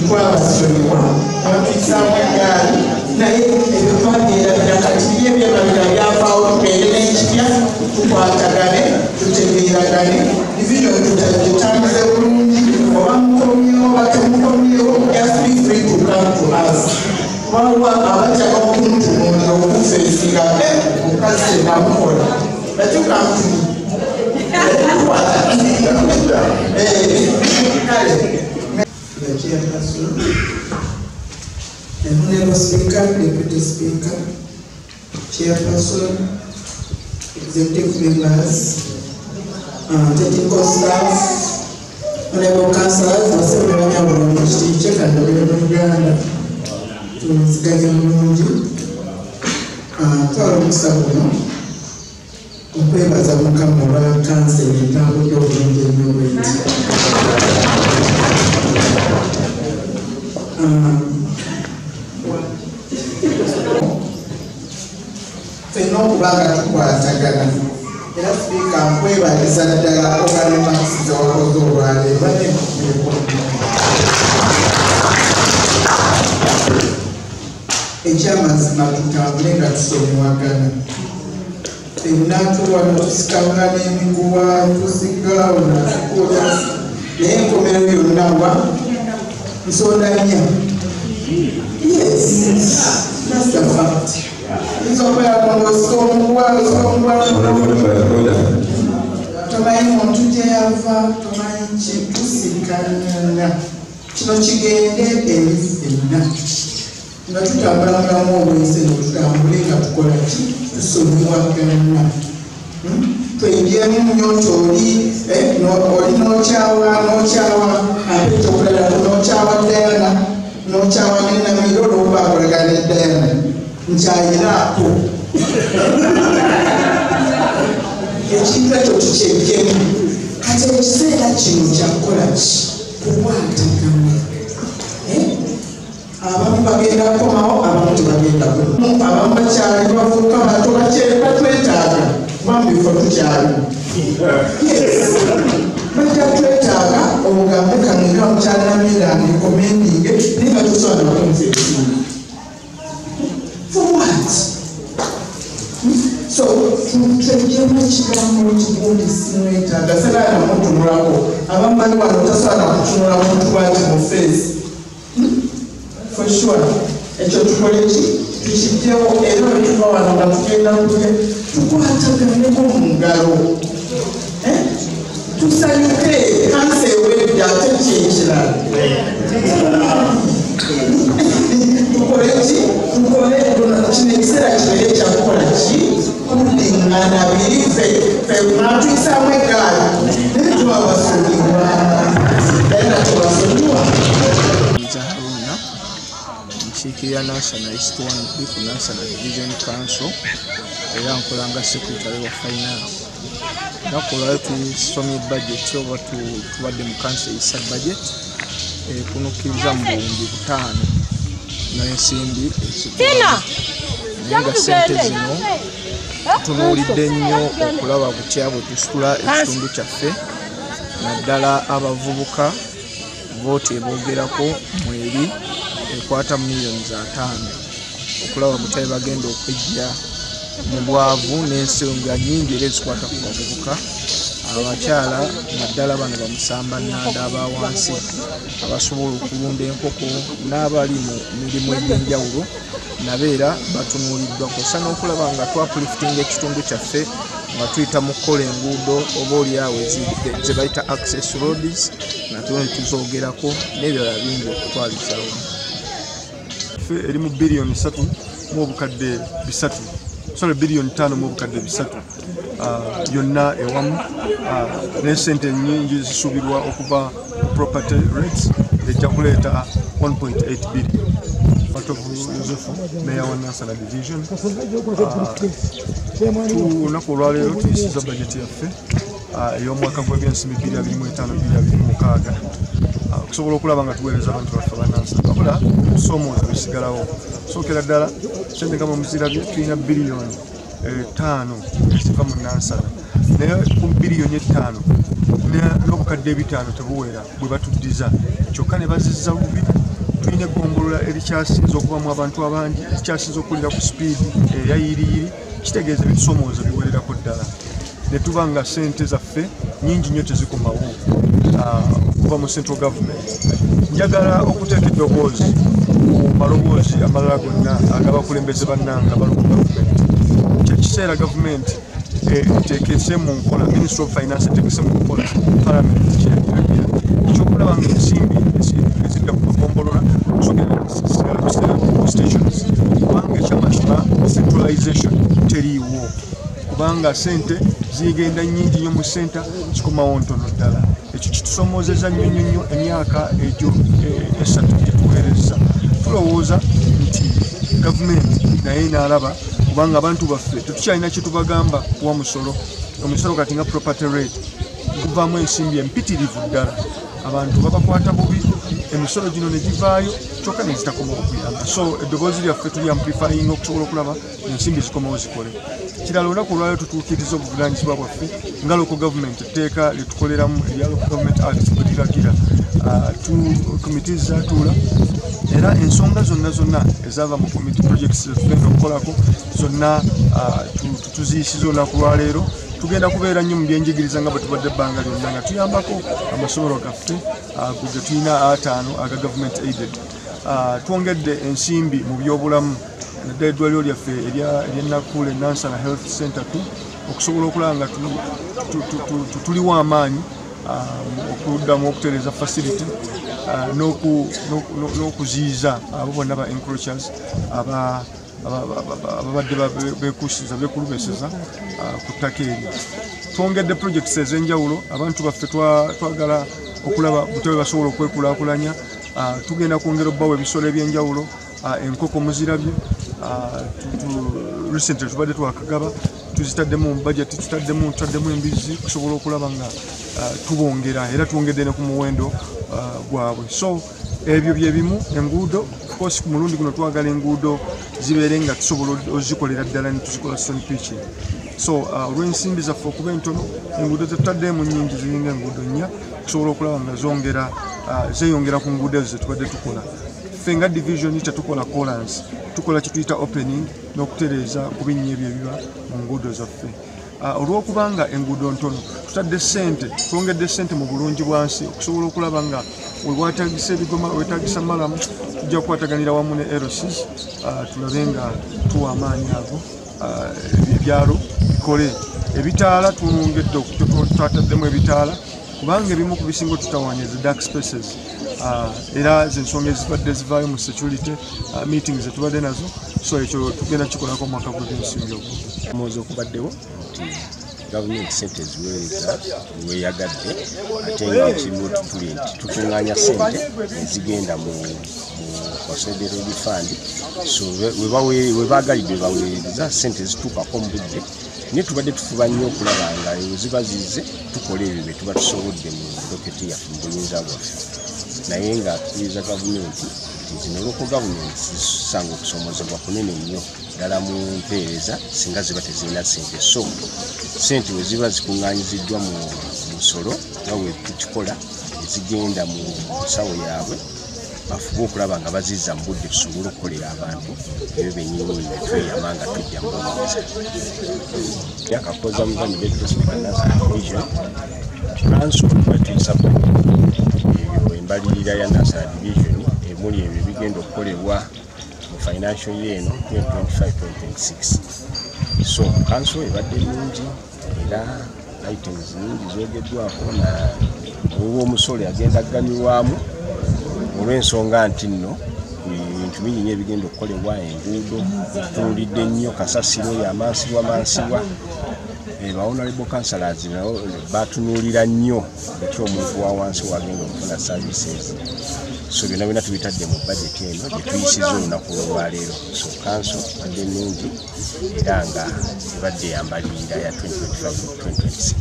twabasonyiwa abatuyisaamu egaali naye ebyo twagerabira kati bye byemabira byavaawo tubeere n'ekipya tukwatagane tutegeeragane division tutambuze bulungi oba mukomyewo oba temukomyewo just be free to come to us waliwo abatyaga okuntunuulira okufeesinga omukazi tenamukola but you come to me Honorable Speaker, Deputy Speaker, Chairperson, Executive Members, Technical Staff, Honorable Councillors, Assembly of Check and the Uganda, to Ziganya Mungi, Toro Musabuno, Ukwebaza Mukamura, Council, and Tabu Yogi, no kubanga tukwatagana era Speaker nkwebaliza ddala ogana Maxi wakoze olwaleero bane ekyamazima tutambule nga tusonyiwagana ennatuwano tusikanga n'emiguwa tusigalawo natukola naye enkomero yonna wa nsonda nnya. Yes, that's the fact. Tomanyi muntu gye yava, tomanyi kitusikana kino kigende eri ffenna nga tutambulangulamu obwese netutambule nga tukola ki tusonyiwagana twengemu nnyo nti oli n'okyawa ate kyokulala n'okyawa Diana n'okyawa n'ennamiro olwokuba akolagana ne Diana nkyayiraako ekintu ekyo tukyegemu kati ekiseera kino kyakukola ki kukwatagana abamu bagenda komawo abamu tebagenda abamu bakyali bavuka bato batwetaaga bambifo tukyali bajja twetaaga obugambe kanira mukyalinamiranga ekomendinge naye nga tusobola nokunfeesinga for what? So twegemu ekigambo kigundi sinwetaaga seraana mutunulako abamu bali wano tasobola kutunula muntu bwati mu feesi for sure ekyo tukole ki tukijjewo era bwetuva wano nga tugenda kulya tukwataganeko mu ngalo tusanyuke kansa ewedde ate kyekirala tukole ki tukole kino ekiseera kibeere kyakukola ki kuddingana biri ffe mwatuyisaamu egaali naye twabasonyiwa era tubasonyiwa Chikia National East 1 People National Division Council era nkolanga secretary wa finance nakola tusomye budget oba tubadde mu council isa budget kunukiriza mu 5 n'ensimbi nga sente zino tunuulidde nnyo okulaba butya bwe tusitula ekitundu kyaffe naddala abavubuka vooti eboogerako mweri ekwata millions 5 okulaba butya bagenda okwejja mu bwavu n'ensonga nnyingi era ezikwata ku bavubuka abakyala naddala bano bamusamba nnanda abawansi abasobola okulunda enkoko n'abali mu mirimu egy'enjawulo nabeera batunuuliddwa kosa n'okulaba nga twapulifitinga ekitundu kyaffe nga tuyita mu kukola enguudo oba oliawo ze bayita access roads natwe netuzoogerako n'ebirala bingi okutwalizawo eri mu biliyoni 3 mu obukadde 3 sorry biliyoni 5 mu obukadde 3 yonna ewamu n'esente nnyingi zisuubirwa okuva property rates ejja kuleeta 1.8 billion Joseph Mayor wa Nansana Division tunaku olwaleero tuyisiza bajeti yaffe ey'omwaka gw'ebyensimbi 2025-2026 okusobola okulaba nga tuweereza abantu baffe bannansi wabula tusoomooza bisigalawo sookera ddala sente nga muzirabye tulina biliyoni 5 eziva mu Nansana naye ku biliyoni 5 n'obukadde 5 tebuwera bwe batuddiza kyokka ne bazizza bubi tulina eggombolola erikyasinza okubamu abantu abangi ekikyasinza okulira ku sipiidi eyayiriyiri kitegeeza ebitusomooza biwererako ddala ne tuba nga ssente zaffe nnyingi nnyo tezikomawo okuva mu central government. Njagala okuteeka eddoboozi mu maloboozi amalala gonna ag'abakulembeze bannanga balocal government. Kyekiseera gavumenti eteekese mu nkola, Ministry of Finance eteekese mu nkola Parliament kyekiragira ekyokulaba ng'ensimbi ezidda ku magombolola stations kubanga ekyamazima centralization teriiwo kubanga ssente zigenda nnyingi nnyo mu ssenta zikomawo ntono ddala. Ekyo kitusomoozezza nnyo emyaka egyo 3 gyetuweereza. Tulowooza nti gavumenti naye inaalaba kubanga abantu baffe tetukyalina kye tubagamba kuwa musolo. Omusolo kati nga property rate guvaamu ensimbi empitirivu ddala. Abantu babakwata bubi, emisolo gino ne givaayo kyokka ne zitakomawo kuyamba. So eddoboozi lyaffe tuli amplifying okusobola okulaba ensimbi zikomawo zikole. Kirala olunaku olwayo tutuukiriza obuvunaanyizibwa bwaffe nga local government etteeka lyetukoleramu erya Local Government Act bwe liragira. Committees zaatuula era ensonga zonna ezaava mu committee projects zetugenda okukolako zonna tuziyisiza olunaku lwaleero. Tugenda kubeera nnyo mu byenjigiriza nga bwe tubadde ebbanga lyonna nga tuyambako amasomero gaffe ge tulina 5 aga government aided. Twongedde ensimbi mu byobulamu naddala eddwaliro lyaffe ery'ennakuule Nansana Health Center okusobola okulaba nga tuliwo amaanyi okuddamu okutereeza facility n'okuziyiza abo bonna ba encroachers ababadde bekulubeseza ku ttaka eryo. Twongedde projects ez'enjawulo. Abantu baffe twagala okulaba butebe basobola okwekulaakulanya. Tugenda kwongera obbawo ebisolo eby'enjawulo. Enkoko muzirabye. Recently tubadde twakagaba tuzitaddemu mu budget, tutaddemu embizi kusobola okulaba nga tubongera era twongedde ne ku muwendo gwabwe. So ebyo bye bimu. Enguudo of course ku mulundi guno twagala enguudo zibeere nga tusobola ozikolera ddala ne tuzikola stone pitching. So olw'ensimbi zaffe okuba entono, enguudo zetutaddemu nnyingi ziringa enguudo 4 kusobola okulaba nga zeeyongera ku nguudo ezo zetubadde tukola. Ffe nga division tetukola callance, tukola kye tuyita opening n'okutereeza ku binnya ebyo ebiba mu nguudo zaffe. Olw'okubanga enguudo ntono twongedde ssente mu bulungi bwansi okusobola okulaba nga wewaatagisa ebigoma wetagisa malamu tujja kukwataganira wamu ne LCs tulabe nga tuwa amaanyi ago ebyalo bikole. Ebitaala twongedde twataddemu ebitaala kubanga ebimu ku bisingo tutawaanyiriza dark spaces era z'ensonga ezibadde zivaayo mu security meetings zetubadde nazo. So ekyo tugenda kikolako mu mwaka gw'ebyensimbi ogwo. Omwozi okubaddewo nti gavumenti ssente ziweereza weeyagadde ate nga kimu tuli nti tukuŋŋaanya ssente ezigenda mu conservative fund. So we baagalidde baweereza ssente zituukako mu budde naye tubadde tufuba nnyo okulaba nga ziba zize tukola ebyo bye tuba tusobodde mu doketi yaffe mu buyinza bwaffe naye nga tukubiriza gavumenti nti zino local gavumenti zisanga okusoomozebwa kunene nnyo ddala mu mpeereza singa ziba tezirina ssente. So ssente we ziba zikuŋŋaanyiziddwa mu musolo nga bwe tukikola ezigenda mu nsawo yaabwe bafube okulaba nga bazizza mu budde tusobole okukolera abantu ebyo bennyini betweyama nga tujja mu buyinza. Yakakoza muzanyi Division Council batuyisako ebyo embalirira ya Nansana Division emuli ebyo bigenda okukolebwa mu financial year eno 2025-2026. So council ebadde nnungi era items nyingi zoogeddwako na olw'omusolo agenda aganyulwamu olw'ensonga nti nno ebintu bingi nnyo ebigenda okukolebwa. Enguudo tutunulidde nnyo kasasiro yamansibwa honorable councillors nabo batunuulira nnyo ekyo omuntu wa wansi wagenda okufuna services. So byonna tubitadde mu budget eno gye tuyisiza olunaku olwaleero. So council badde nnungi era nga ebadde yambalirira ya 2025-2026.